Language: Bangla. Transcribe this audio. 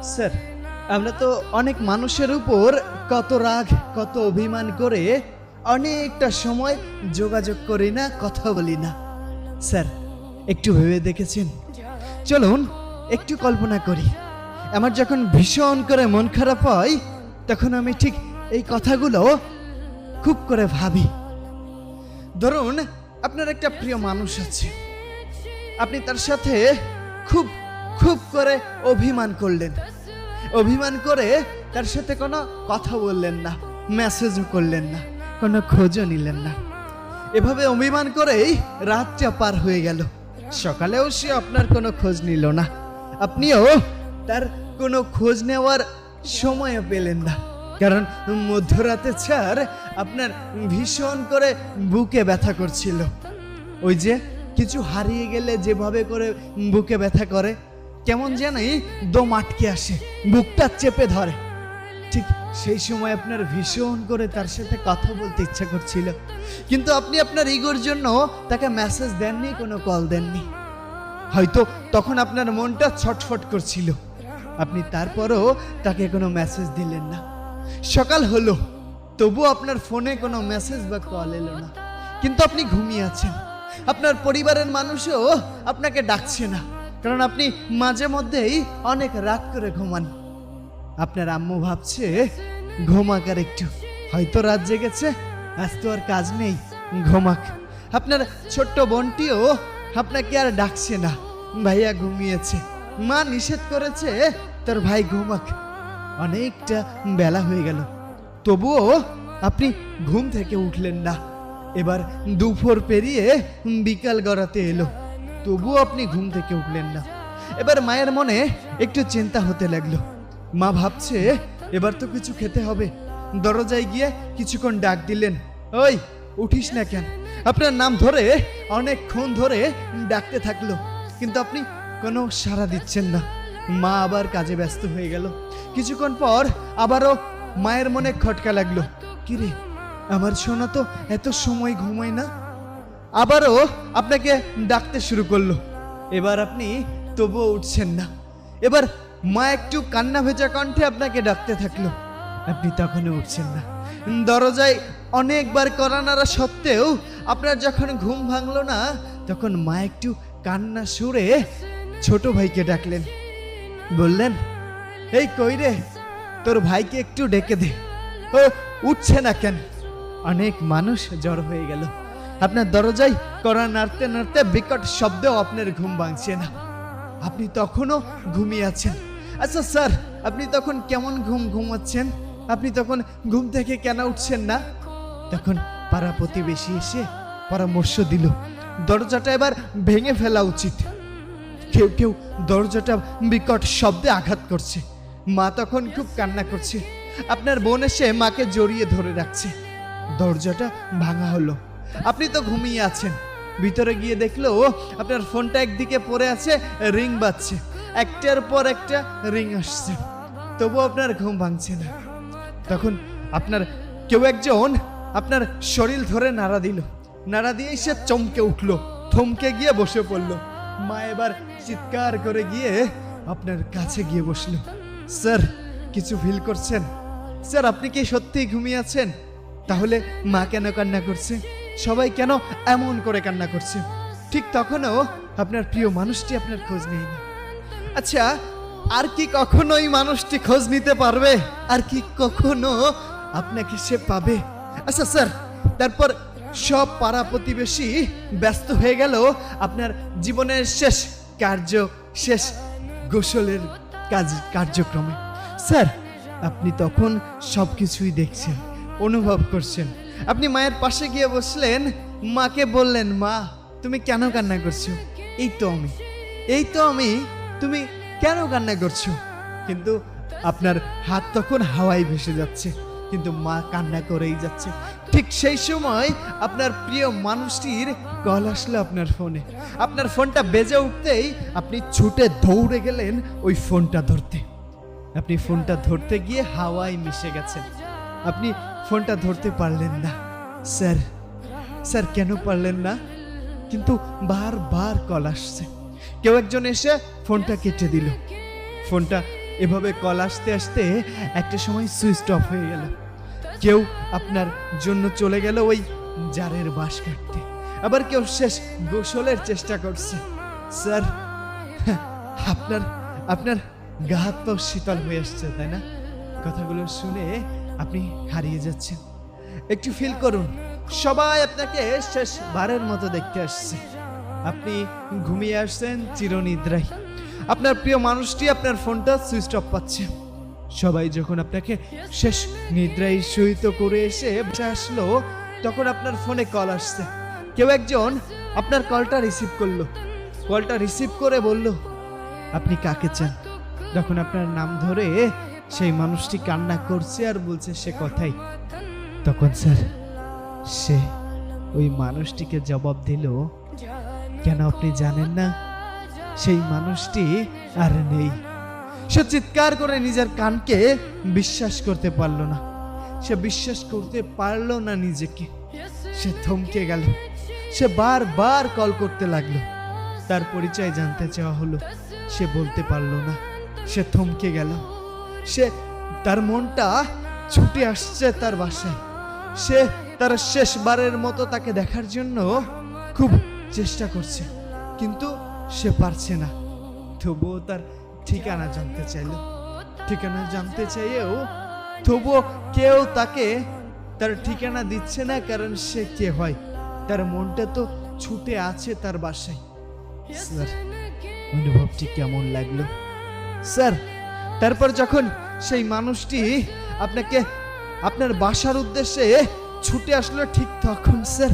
স্যার, আমরা তো অনেক মানুষের উপর কত রাগ, কত অভিমান করে অনেকটা সময় যোগাযোগ করি না, কথা বলি না। স্যার, একটু ভেবে দেখেছেন? চলুন একটু কল্পনা করি। আমার যখন ভীষণ করে মন খারাপ হয়, তখন আমি ঠিক এই কথাগুলো খুব করে ভাবি। ধরুন, আপনার একটা প্রিয় মানুষ আছে, আপনি তার সাথে খুব খুব করে অভিমান করলেন, অভিমান করে তার সাথে কোনো কথা বললেন না, মেসেজও করলেন না, কোনো খোঁজও নিলেন না। এভাবে অভিমান করেই রাতটা পার হয়ে গেল। সকালেও সে আপনার কোনো খোঁজ নিল না, আপনিও তার কোনো খোঁজ নেওয়ার সময়ও পেলেন না। কারণ মধ্যরাতে স্যার আপনার ভীষণ করে বুকে ব্যথা করছিল। ওই যে কিছু হারিয়ে গেলে যেভাবে করে বুকে ব্যথা করে, কেমন জানি দম আটকে আসে, বুকটা চেপে ধরে, ঠিক সেই সময় আপনার ভীষণ করে তার সাথে কথা বলতে ইচ্ছা করছিল। কিন্তু আপনি আপনার ইগোর জন্য তাকে মেসেজ দেননি, কোনো কল দেননি। হয়তো তখন আপনার মনটা ছটফট করছিল, আপনি তারপরও তাকে কোনো মেসেজ দিলেন না। সকাল হলো, তবু আপনার ফোনে কোনো মেসেজ বা কল এলো না। কিন্তু আপনি ঘুমিয়ে আছেন, আপনার পরিবারের মানুষও আপনাকে ডাকছে না, কারণ আপনি মাঝে মধ্যেই অনেক রাত করে ঘুমান। আপনার আম্মু ভাবছে ঘুমাক আর একটু, হয়তো রাত জেগেছে, আজ তো আর কাজ নেই, ঘুমাক। আপনার ছোট্ট বোনটিও আপনাকে আর ডাকছে না, ভাইয়া ঘুমিয়েছে, মা নিষেধ করেছে তোর ভাই ঘুমাক। অনেকটা বেলা হয়ে গেল, তবুও আপনি ঘুম থেকে উঠলেন না। এবার দুপুর পেরিয়ে বিকাল গড়াতে এলো, তবুও আপনি ঘুম থেকে উঠলেন না। এবার মায়ের মনে একটু চিন্তা হতে লাগলো। মা ভাবছে এবার তো কিছু খেতে হবে। দরজায় গিয়ে কিছুক্ষণ ডাক দিলেন, ওই উঠিস না কেন? আপনার নাম ধরে অনেকক্ষণ ধরে ডাকতে থাকলো, কিন্তু আপনি কোনো সাড়া দিচ্ছেন না। মা আবার কাজে ব্যস্ত হয়ে গেল। কিছুক্ষণ পর আবারও মায়ের মনে খটকা লাগলো, কিরে আমার সোনা তো এত সময় ঘুমায় না। আবারও আপনাকে ডাকতে শুরু করলো, এবার আপনি তবুও উঠছেন না। এবার মা একটু কান্না ভেজা কণ্ঠে আপনাকে ডাকতে থাকলো, আপনি তখনও উঠছেন না। দরজায় অনেকবার কড়া নাড়া সত্ত্বেও আপনার যখন ঘুম ভাঙলো না, তখন মা একটু কান্না সুরে ছোট ভাইকে ডাকলেন, বললেন, এই কই রে, তোর ভাইকে একটু ডেকে দে, ও উঠছে না কেন? অনেক মানুষ জড়ো হয়ে গেল। আপনার দরজায় কড়া নাড়তে নাড়তে বিকট শব্দেও আপনার ঘুম ভাঙছে না, আপনি তখনও ঘুমিয়ে আছেন। আচ্ছা স্যার, আপনি তখন কেমন ঘুমাচ্ছেন? আপনি তখন ঘুম থেকে কেন উঠছেন না? তখন পাড়া প্রতিবেশী এসে পরামর্শ দিল, দরজাটা এবার ভেঙে ফেলা উচিত। কেউ কেউ দরজাটা বিকট শব্দে আঘাত করছে। মা তখন খুব কান্না করছে। আপনার বোন এসে মাকে জড়িয়ে ধরে রাখছে। দরজাটা ভাঙা হলো। আপনি তো ঘুমিয়ে আছেন। ভিতরে গিয়ে দেখলো আপনার ফোনটা একদিকে পড়ে আছে, রিং বাজছে, একটার পর একটা রিং আসছে, তবু আপনার ঘুম ভাঙছে না। তখন আপনার কেউ একজন আপনার শরীর ধরে নাড়া দিল, নাড়া দিয়ে সে চমকে উঠলো, থমকে গিয়ে বসে পড়লো। মা এবার চিৎকার করে গিয়ে আপনার কাছে গিয়ে বসলো। স্যার, কিছু ফিল করছেন? স্যার, আপনি কি সত্যিই ঘুমিয়ে আছেন? তাহলে মা কেন কান্না করছে? সবাই কেন এমন করে কান্না করছে? ঠিক তখনও আপনার প্রিয় মানুষটি আপনার খোঁজ নেয়নি। আচ্ছা, আর কি কখনো এই মানুষটি খোঁজ নিতে পারবে? আর কি কখনো আপনাকে সে পাবে? আচ্ছা স্যার, তারপর সব পাড়া প্রতিবেশী ব্যস্ত হয়ে গেল আপনার জীবনের শেষ গোসলের কার্যক্রমে। স্যার, আপনি তখন সবকিছুই দেখছেন, অনুভব করছেন। আপনি মায়ের পাশে গিয়ে বসলেন, মাকে বললেন, মা তুমি কেন কান্না করছো? এই তো আমি, তুমি কেন কান্না করছো? কিন্তু আপনার হাত তখন হাওয়ায় ভেসে যাচ্ছে, কিন্তু মা কান্না করেই যাচ্ছে। ঠিক সেই সময় আপনার প্রিয় মানুষটির কল আসলো আপনার ফোনে। আপনার ফোনটা বেজে উঠতেই আপনি ছুটে দৌড়ে গেলেন ওই ফোনটা ধরতে। আপনি ফোনটা ধরতে গিয়ে হাওয়ায় মিশে গেছেন। আপনি ফোনটা ধরতে পারলেন না। স্যার কেন পারলেন না? কিন্তু বারবার কল আসছে। কেউ একজন এসে ফোনটা কেটে দিল। ফোনটা এভাবে কল আসতে আসতে একটা সময় সুইচ অফ হয়ে গেল। কেউ আপনার জন্য চলে গেল ওই জারের বাঁশ কাটতে, আবার কেউ শেষ গোসলের চেষ্টা করছে। স্যার, আপনার আপনার গা হাত পাও শীতল হয়ে আসছে, তাই না? কথাগুলো শুনে আপনি হারিয়ে যাচ্ছেন। একটু ফিল করুন, সবাই আপনাকে শেষবারের মতো দেখতে আসছে। আপনি ঘুমিয়ে আসছেন চিরনিদ্রায়। আপনার প্রিয় মানুষটি আপনার ফোনটা সুইচ অফ পাচ্ছে। সবাই যখন আপনাকে শেষ নিদ্রায় সহিত করে এসে বসে আসলো, তখন আপনার ফোনে কল আসছে। কেউ একজন আপনার কলটা রিসিভ করলো। কলটা রিসিভ করে বলল, আপনি কাকে চান? যখন আপনার নাম ধরে সেই মানুষটি কান্না করছে আর বলছে সে কথাই। তখন স্যার সে ওই মানুষটিকে জবাব দিল, কেন আপনি জানেন না? সেই মানুষটি আর নেই। সে চিৎকার করে নিজের কানকে বিশ্বাস করতে পারল না। সে বিশ্বাস করতে পারল না নিজেকে। সে থমকে গেল। সে বারবার কল করতে লাগলো। তার পরিচয় জানতে চাওয়া হলো, সে বলতে পারল না। সে থমকে গেল। তার মনটা ছুটে আসছে তার বাসায়। সে তার শেষবারের মতো তাকে দেখার জন্য খুব চেষ্টা করছে, কিন্তু সে পারছে না। তবুও তার ঠিকানা জানতে চাইল। ঠিকানা জানতে চাইলেও তবুও কেউ তাকে তার ঠিকানা দিচ্ছে না, কারণ সে কে হয়? তার মনটা তো ছুটে আছে তার বাসায়। স্যার, অনুভবটি কেমন লাগলো? স্যার, তারপর যখন সেই মানুষটি আপনাকে আপনার বাসার উদ্দেশ্যে ছুটে আসলো, ঠিক তখন স্যার